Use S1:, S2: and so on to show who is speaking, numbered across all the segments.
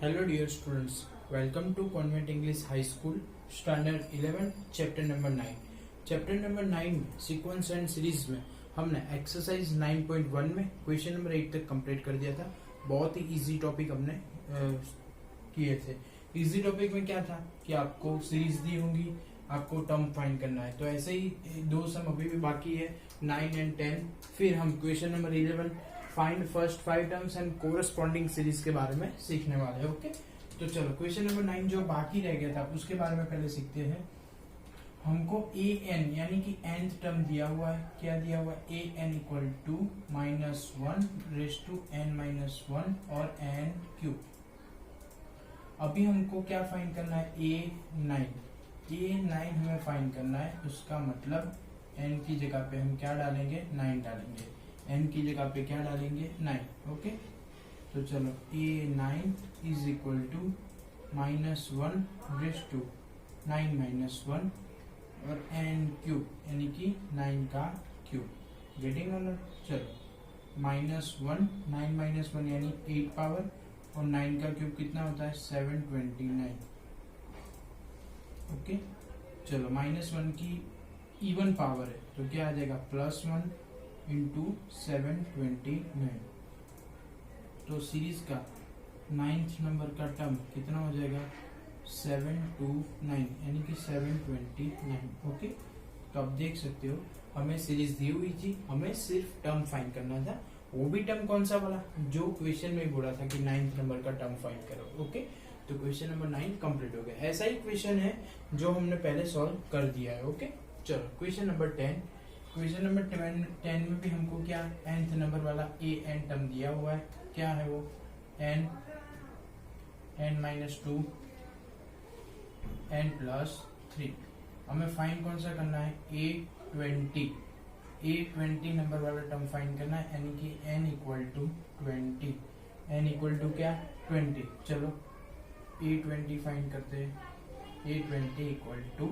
S1: Hello dear students, welcome to Convent English High School, Standard 11, Chapter number 9. Chapter number 9 sequence and series में हमने exercise 9.1 में question number 8 तक complete कर दिया था। बहुत ही इजी टॉपिक हमने किए थे। इजी टॉपिक में क्या था कि आपको सीरीज दी होंगी, आपको टर्म फाइंड करना है। तो ऐसे ही दो सम अभी भी बाकी है, 9 एंड 10। फिर हम question number 11 find first 5 terms and corresponding series के बारे में सीखने वाले हैं। ओके, तो चलो क्वेश्चन नंबर 9 जो बाकी रह गया था उसके बारे में पहले सीखते हैं। हमको ए एन यानी कि nth टर्म दिया हुआ है। क्या दिया हुआ है? A N equal to -1 raise to n -1 और n क्यूब। अभी हमको क्या फाइंड करना है? ए9 हमें फाइंड करना है। उसका मतलब n की जगह पे हम क्या डालेंगे? 9 डालेंगे। n की जगह पे क्या डालेंगे? 9। ओके, तो चलो a9 is equal to -1 raise to 9 -1 और n क्यूब यानी कि 9 का क्यूब। Getting all? चलो -1 9 -1 यानी 8 पावर और 9 का क्यूब कितना होता है? 729। ओके, चलो -1 की इवन पावर है तो क्या आ जाएगा? +1 इंटू 729। तो सीरीज का 9th नंबर का टर्म कितना हो जाएगा? 729 यानी कि 729। ओके, तो आप देख सकते हो हमें सीरीज दी हुई थी, हमें सिर्फ टर्म फाइंड करना था। वो भी टर्म कौन सा वाला जो क्वेश्चन में बोला था कि 9th नंबर का टर्म फाइंड करो। ओके, तो क्वेश्चन नंबर 9 कंप्लीट हो गया। ऐसा ही क्वेश्चन है जो हमने पहले सॉल्व कर दिया है। ओके, चलो क्वेश्चन नंबर 10। क्वेश्चन नंबर 10 में भी हमको क्या nth नंबर वाला ए एन टर्म दिया हुआ है। क्या है वो? n -2 n+3। हमें फाइंड कौन सा करना है? A20 नंबर वाला टर्म फाइंड करना है यानी कि n equal to 20। n equal to क्या? 20। चलो A20 फाइंड करते हैं। A20 equal to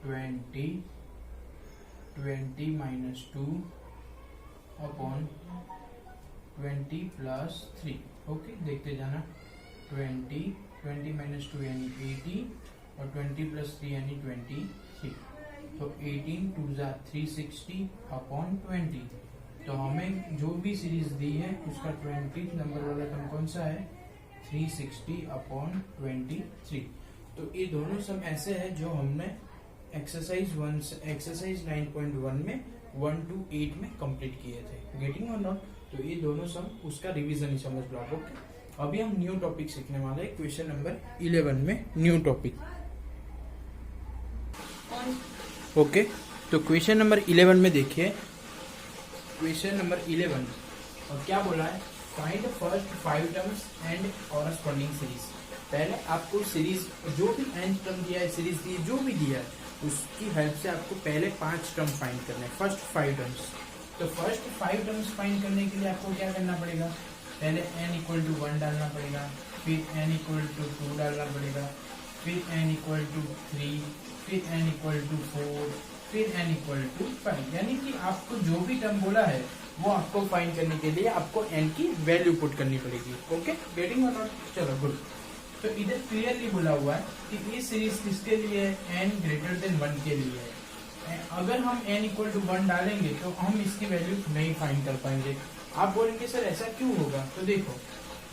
S1: 20 -2 upon 20 + 3। Okay, देखते जाना। 20 -2 यानी 80 और 20 + 3 यानी 23। तो 18 2 = 360 अपॉन 20। तो हमें जो भी सीरीज दी है उसका 20th नंबर वाला टर्म कौन सा है? 360 अपॉन 23। तो ये दोनों सम ऐसे हैं जो हमने एक्सरसाइज 9.1 में 1 to 8 में कंप्लीट किए थे। गेटिंग और नॉट? तो ये दोनों सम उसका रिवीजन ही समझ लो आप। ओके, अभी हम न्यू टॉपिक सीखने वाले हैं। क्वेश्चन नंबर 11 में न्यू टॉपिक। ओके, तो क्वेश्चन नंबर 11 में देखिए। क्वेश्चन नंबर 11 और क्या बोला है? Find first 5 terms and corresponding series. पहले आपको सीरीज जो भी nth टर्म दिया है, सीरीज दी जो भी दिया है, उसकी हेल्प से आपको पहले 5 टर्म फाइंड करने हैं, फर्स्ट 5 टर्म्स। तो फर्स्ट 5 टर्म्स फाइंड करने के लिए आपको क्या करना पड़ेगा? पहले n इक्वल टू 1 डालना पड़ेगा, फिर n इक्वल टू 2 डालना पड़ेगा, फिर n इक्वल टू 3, फिर n इक्वल टू 4, फिर n इक्वल टू 5। यानी कि आपको जो भी टर्म बोला है वो आपको फाइंड करने के लिए आपको n की वैल्यू पुट करनी पड़ेगी। ओके, गेटिंग और नॉट? चलो गुड। तो इधर क्लियरली बोला हुआ है कि ये सीरीज किसके लिए है? n > 1 के लिए है। अगर हम n इक्वल टू 1 डालेंगे तो हम इसकी वैल्यू नहीं फाइंड कर पाएंगे। आप बोलेंगे सर ऐसा क्यों होगा? तो देखो,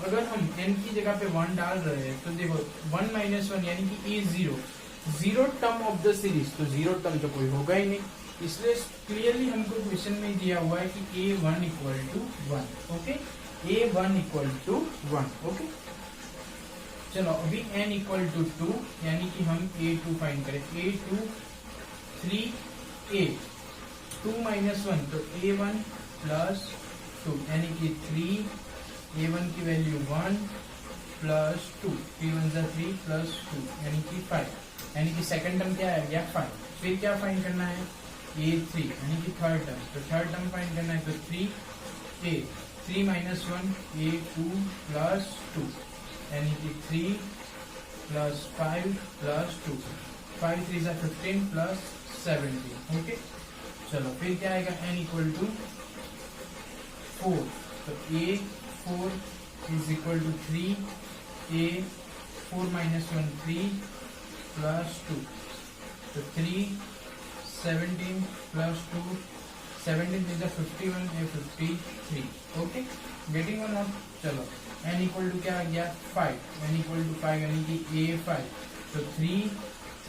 S1: अगर हम n की जगह पे 1 डाल रहे हैं तो देखो 1 - 1 यानी कि zero term of the series. तो जीरो टर्म तो कोई होगा ही नहीं, इसलिए क्लियरली हमको क्वेश्चन में दिया हुआ है कि a1 equal to 1। Okay, a1 equal to 1। Okay, चलो अभी n इक्वल टू 2 यानी कि हम a2 फाइंड करें। a2 3a 2 - 1 तो a1 + 2 यानी कि 3 a1 की वैल्यू 1 + 2 3 × 3 + 2 यानी कि 5। यानी कि सेकंड टर्म क्या है? गया 5। फिर क्या फाइंड करना है? a3 यानी कि थर्ड टर्म। तो थर्ड टर्म फाइंड करना है तो 3a 3 - 1 a2 + 2 यानी कि 3 + 5 + 2 5 3 = 15 + 17। ओके, चलो फिर क्या आएगा? n equal to 4। तो a4 is equal to 3 a 4 minus 1 3 plus 2, तो 3 17 plus 2 17 is 51 a 53. Okay, getting और नॉट। चलो n इक्वल टू क्या आ गया 5, n इक्वल टू 5 यानी कि a 5, तो 3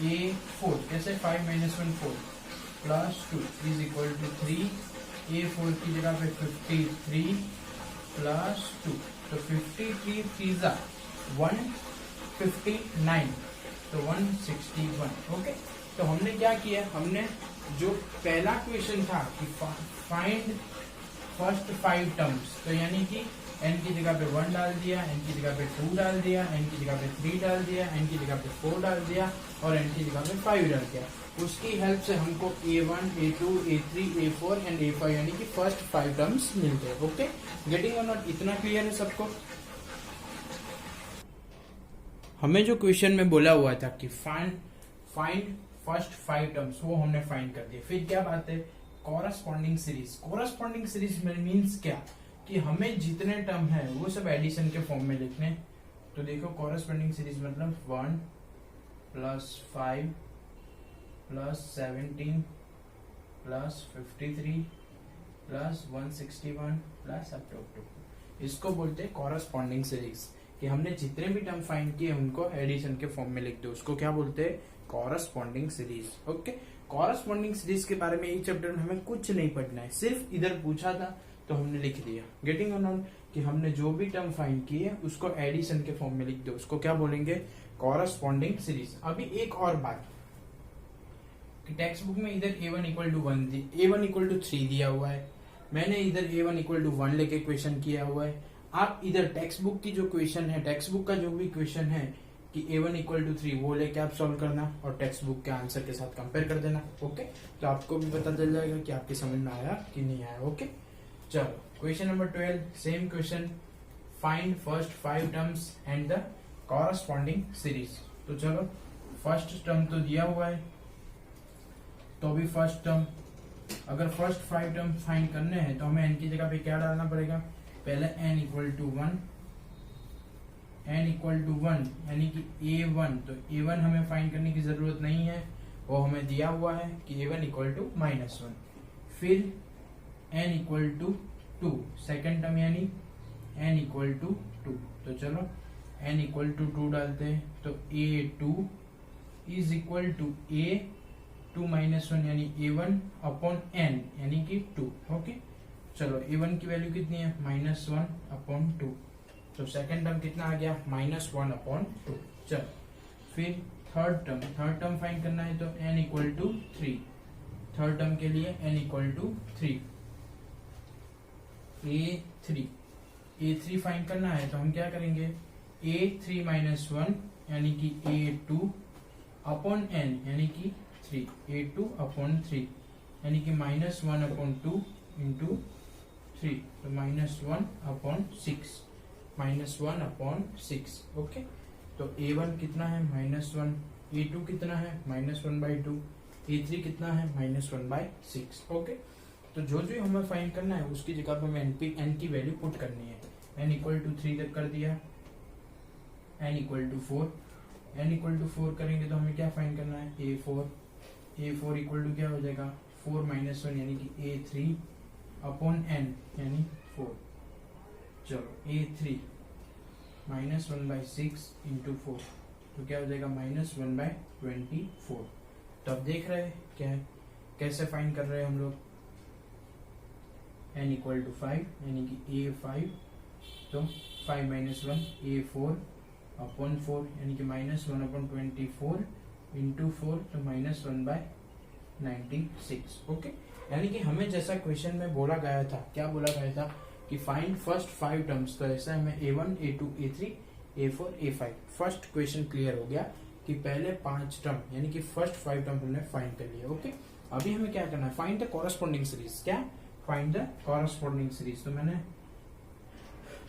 S1: a 4 कैसे 5 minus 1 4 plus 2 is equal to 3 a 4 की जगह पे 53 प्लस 2, तो 53 3 जा 159, तो 161। ओके, तो हमने क्या किया, हमने जो पहला क्वेश्चन था कि फाइंड फर्स्ट 5 टर्म्स, तो यानी कि n की जगह पे 1 डाल दिया, n की जगह पे 2 डाल दिया, n की जगह पे 3 डाल दिया, n की जगह पे 4 डाल दिया और n की जगह पे 5 डाल दिया। उसकी हेल्प से हमको a1, a2, a3, a4 and a5 यानी कि फर्स्ट 5 टर्म्स मिलते हैं। ओके, गेटिंग और नॉट, इतना क्लियर है सबको? हमें जो क्वेश्चन में बोला हुआ था कि फाइंड फर्स्ट 5 टर्म्स, वो हमने फाइंड कर दिया। फिर क्या बात है, कॉरस्पॉन्डिंग सीरीज। कॉरस्पॉन्डिंग सीरीज में मीन्स क्या कि हमें जितने टर्म है वो सब एडिशन के फॉर्म में लिखने। तो देखो कॉरस्पॉन्डिंग सीरीज मतलब 1 plus 5 plus 17 plus 53 plus 161 plus up to. इसको बोलते हैं कॉरस्पॉन्डिंग सीरीज, कि हमने जितने भी टर्म फाइंड किए उनको एडिशन के फॉर्म में लिख दो, उसको क्या बोलते हैं, corresponding series. Okay, corresponding series के बारे में एक चैप्टर में हमें कुछ नहीं पढ़ना है, सिर्फ इधर पूछा था तो हमने लिख दिया। गेटिंग और नॉट, कि हमने जो भी टर्म फाइंड किए उसको एडिशन के फॉर्म में लिख दो, उसको क्या बोलेंगे, कॉरस्पॉन्डिंग सीरीज। अभी एक और बात कि टेक्स्ट बुक में इधर a1 equal to 1 a1 equal to 3 दिया हुआ है, मैंने इधर a1 इक्वल टू 1 लेके क्वेश्चन किया हुआ है। आप इधर टेक्स्ट बुक की जो क्वेश्चन है, टेक्स्ट बुक का जो भी क्वेश्चन है कि a1 इक्वल टू 3 वो लेके आप सॉल्व करना और टेक्स्ट बुक के आंसर के साथ कंपेयर कर देना। ओके, तो आपको भी पता चल जाएगा कि आपकी समझ में आया कि नहीं आया। ओके, चलो question number 12, same question, find first 5 terms and the corresponding series. तो चलो फर्स्ट टर्म तो दिया हुआ है, तो अभी फर्स्ट टर्म, अगर फर्स्ट 5 टर्म फाइंड करने हैं तो हमें n की जगह पे क्या डालना पड़ेगा, पहले n equal to 1, n equal to 1 यानी कि a1, तो a1 हमें फाइंड करने की जरूरत नहीं है, वो हमें दिया हुआ है कि a1 इक्वल टू -1। फिर n equal to 2, second term यानी n इक्वल टू 2, तो चलो n इक्वल टू 2 डालते हैं, तो a2 is equal to a2 -1 यानी a1 अपॉन n यानी कि 2। ओके, चलो a1 की वैल्यू कितनी है, -1 अपॉन 2, तो सेकेंड टर्म कितना आ गया, -1 अपॉन 2। चलो फिर थर्ड टर्म फाइंड करना है, तो n equal to 3, third term के लिए n equal to 3, a3 find करना है, तो हम क्या करेंगे, a3 -1 यानी कि a2 अपॉन n यानी कि 3, a2 अपॉन 3 यानी कि -1 अपॉन 2 इंटू 3, तो -1 अपॉन 6, -1 अपॉन 6। ओके, तो a1 कितना है, -1, a2 कितना है, -1/2, a3 कितना है, -1/6। ओके, तो जो जो हमें फाइंड करना है उसकी जगह पर हमें n की वैल्यू पुट करनी है। n इक्वल टू 3 तक कर दिया, n equal to 4, n equal to 4 करेंगे तो हमें क्या फाइंड करना है, a4 इक्वल टू क्या हो जाएगा, 4 -1 यानी कि a3 अपॉन n यानी 4। चलो a3 -1/6 इंटू 4, तो क्या हो जाएगा, -1/24। तो अब देख रहे हैं क्या है, कैसे फाइंड कर रहे हैं हम लोग, n इक्वल टू 5 यानी कि a5, तो 5 -1 a4 अपॉन 4 यानी कि -1 अपॉन 24 इंटू 4, तो -1/96। ओके, यानी कि हमें जैसा क्वेश्चन में बोला गया था, क्या बोला गया था कि फाइंड फर्स्ट 5 टर्म्स, तो ऐसा हमें a1 a2 a3 a4 a5। First question clear हो गया कि पहले 5 टर्म यानी कि फर्स्ट 5 टर्म हमने फाइंड कर लिया। ओके, अभी हमें क्या करना है, फाइंड द कॉरस्पॉन्डिंग सीरीज। क्या, फाइंड द कॉरस्पॉन्डिंग सीरीज। तो मैंने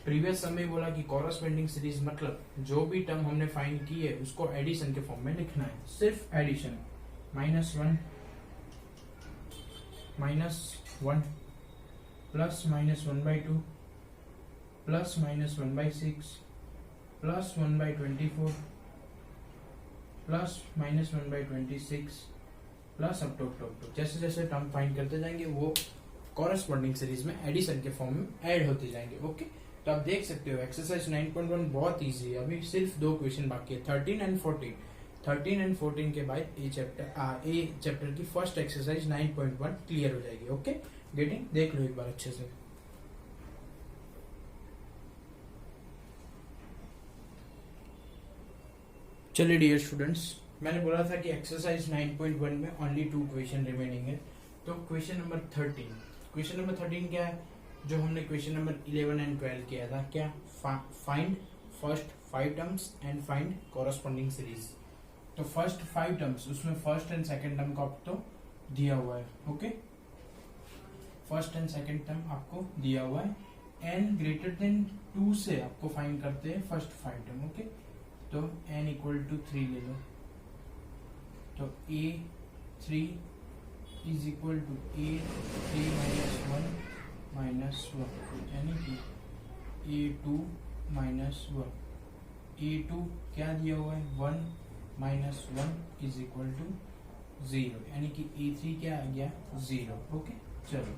S1: प्रीवियस समय बोला कि कॉरस्पॉन्डिंग सीरीज मतलब जो भी टर्म हमने फाइंड की है उसको एडिशन के फॉर्म में लिखना है, सिर्फ addition, -1 plus -1/2 plus -1/6 plus 1/24 plus minus 1/26 plus up to जैसे जैसे टर्म फाइंड करते जाएंगे वो कॉरेस्पॉन्डिंग सीरीज में एडिशन के फॉर्म में ऐड होते जाएंगे। ओके, तो आप देख सकते हो एक्सरसाइज 9.1 बहुत इजी है। अभी सिर्फ 2 क्वेश्चन बाकी है, 13 एंड 14। 13 एंड 14 के बाद ए चैप्टर की फर्स्ट एक्सरसाइज 9.1 क्लियर हो जाएगी। ओके, गेटिंग, देख लो एक बार अच्छे से। चलिए डियर स्टूडेंट्स, मैंने बोला था कि एक्सरसाइज 9.1 में ओनली 2 क्वेश्चन रिमेनिंग है। तो क्वेश्चन नंबर 13 क्या है, जो हमने क्वेश्चन नंबर 11 एंड 12 किया था, क्या find first 5 terms and find corresponding series. तो फर्स्ट 5 टर्म्स, उसमें फर्स्ट एंड सेकंड टर्म का आपको दिया हुआ है। Okay, first and second term आपको दिया हुआ है। n ग्रेटर देन 2 से आपको फाइंड करते हैं फर्स्ट 5 टर्म। ओके, तो n इक्वल टू 3 ले लो, तो a3 is equal to a3 minus 1 minus 1, यानी कि a2 माइनस 1। a2 क्या दिया हुआ है, 1 माइनस 1 इज इक्वल टू 0, यानी कि a3 क्या आ गया, 0। ओके, चलो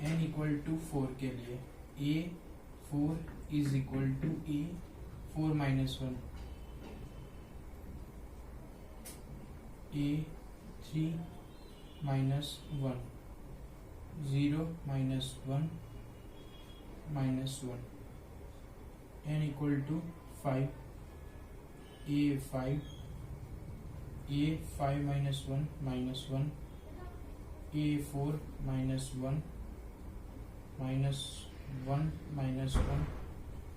S1: n इक्वल टू 4 के लिए a4 is equal to a4 minus 1, a3 minus 1, 0 minus 1 minus 1, n equal to 5, a5 minus 1 minus 1, a4 minus 1 minus 1 minus 1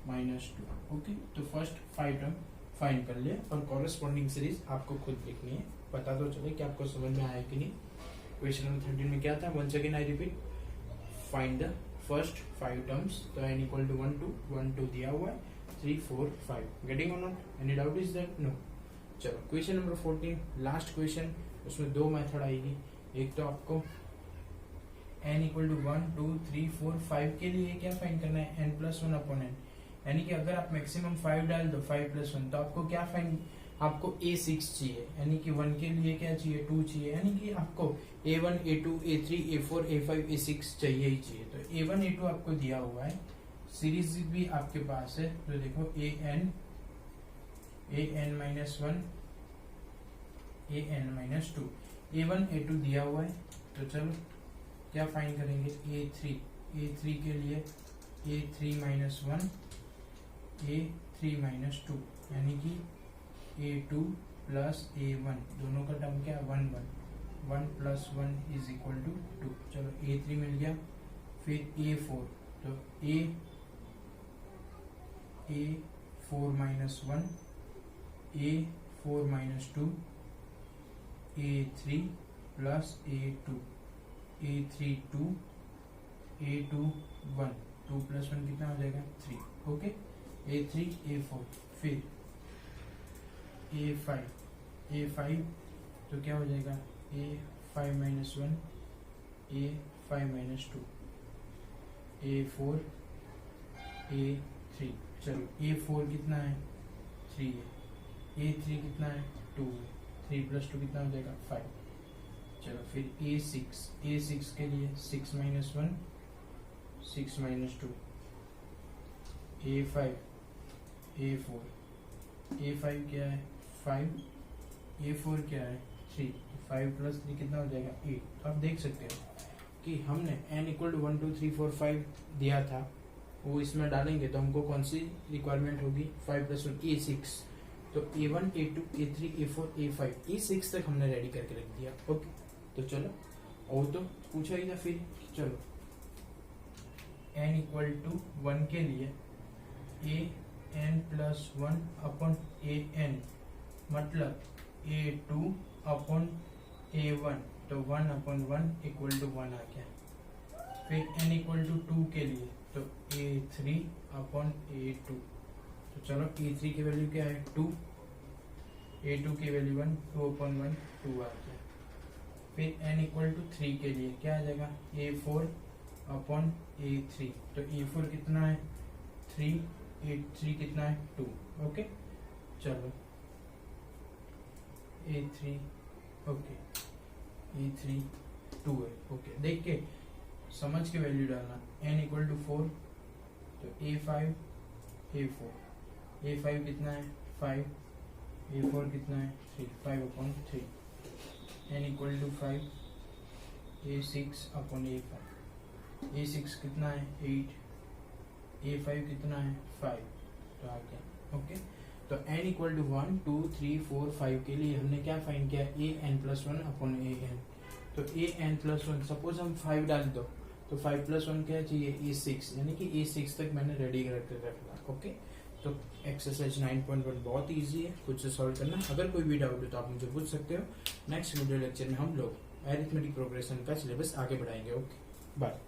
S1: minus 2। Okay, तो first 5 term find कर लिया और कॉरेस्पॉन्डिंग सीरीज आपको खुद लिखनी है। पता तो चले कि आपको समझ में आया कि नहीं। क्वेश्चन नंबर 13 में क्या था, once again I repeat, find the first 5 terms. तो n इक्वल टू 1 2 दिया हुआ है, 3 4 5। गेटिंग और not, any doubt is that, no. चलो क्वेश्चन नंबर 14, लास्ट क्वेश्चन। उसमें 2 मेथड आएगी। एक तो आपको n इक्वल टू 1 2 3 4 5 के लिए क्या फाइंड करना है, n प्लस 1 अपॉन n, यानी कि अगर आप मैक्सिमम 5 डाल दो 5 प्लस 1, तो आपको क्या फाइंड, आपको a6 चाहिए, यानी कि 1 के लिए क्या चाहिए, 2 चाहिए, यानी कि आपको a1 a2 a3 a4 a5 a6 चाहिए ही चाहिए। तो a1 a2 आपको दिया हुआ है, सीरीज भी आपके पास है। तो देखो an minus 1 an minus 2, a1 a2 दिया हुआ है। तो चलो क्या फाइंड करेंगे, a3 के लिए a3 माइनस 1 a3 माइनस 2, यानी कि a2 प्लस a1, दोनों का टर्म क्या है, 1 प्लस 1 इज इक्वल टू 2। चलो a3 मिल गया, फिर a4, तो a4 minus 1 a4 minus 2 a3 plus a2 a3 2 a2 1, 2 plus 1 कितना हो जाएगा, 3। ओके, a3 a4, फिर a5 तो क्या हो जाएगा, a5 minus 1 a5 minus 2 a4 a3। चलो a4 कितना है, 3 है, a3 कितना है, 2 है, 3 प्लस 2 कितना हो जाएगा, 5। चलो फिर a6 के लिए 6 माइनस 1 6 माइनस 2 a5 a4 क्या है, 5, a4 क्या है, 3, 5 प्लस 3 कितना हो जाएगा, 8। तो आप देख सकते हो कि हमने n इक्वल टू 1 2 3 4 5 दिया था, वो इसमें डालेंगे तो हमको कौन सी रिक्वायरमेंट होगी, 5 प्लस 1 a6। तो a1 a2 a3 a4 a5 a6 तक हमने रेडी करके रख दिया। ओके, तो चलो, और तो पूछा ही था फिर। चलो n इक्वल टू 1 के लिए an प्लस 1 अपॉन an, मतलब a2 अपॉन a1, तो 1 अपॉन 1 इक्वल टू 1 आ गया। फिर n इक्वल टू 2 के लिए तो a3 अपॉन a2, तो चलो a3 की वैल्यू क्या है, 2, a2 की वैल्यू 1, 2 अपॉन 1 2 आ गया। फिर n इक्वल टू 3 के लिए क्या आ जाएगा, a4 अपॉन a3, तो a4 कितना है, 3 A3 कितना है 2। ओके चलो A3 ओके A3 2 है। ओके देख के समझ के वैल्यू डालना। n इक्वल टू 4 तो A5 A4 A5 कितना है 5 A4 कितना है 3 5/3 n equal to 5 A6/A5 A6 कितना है 8 A5 कितना है 5 तो आ गया। ओके तो n इक्वल टू 1 2 3 4 5 के लिए हमने क्या फाइंड किया an+1/an। तो an+1 सपोज हम 5 डाल दो तो 5+1 क्या चाहिए A6 यानी कि A6 तक मैंने रेडी करके रखना। ओके तो एक्सरसाइज 9.1 बहुत इजी है, खुद से सॉल्व करना। अगर कोई भी डाउट हो तो आप मुझे पूछ सकते हो। नेक्स्ट वीडियो लेक्चर में हम लोग अरिथमेटिक प्रोग्रेशन का सिलेबस आगे बढ़ाएंगे। Okay bye.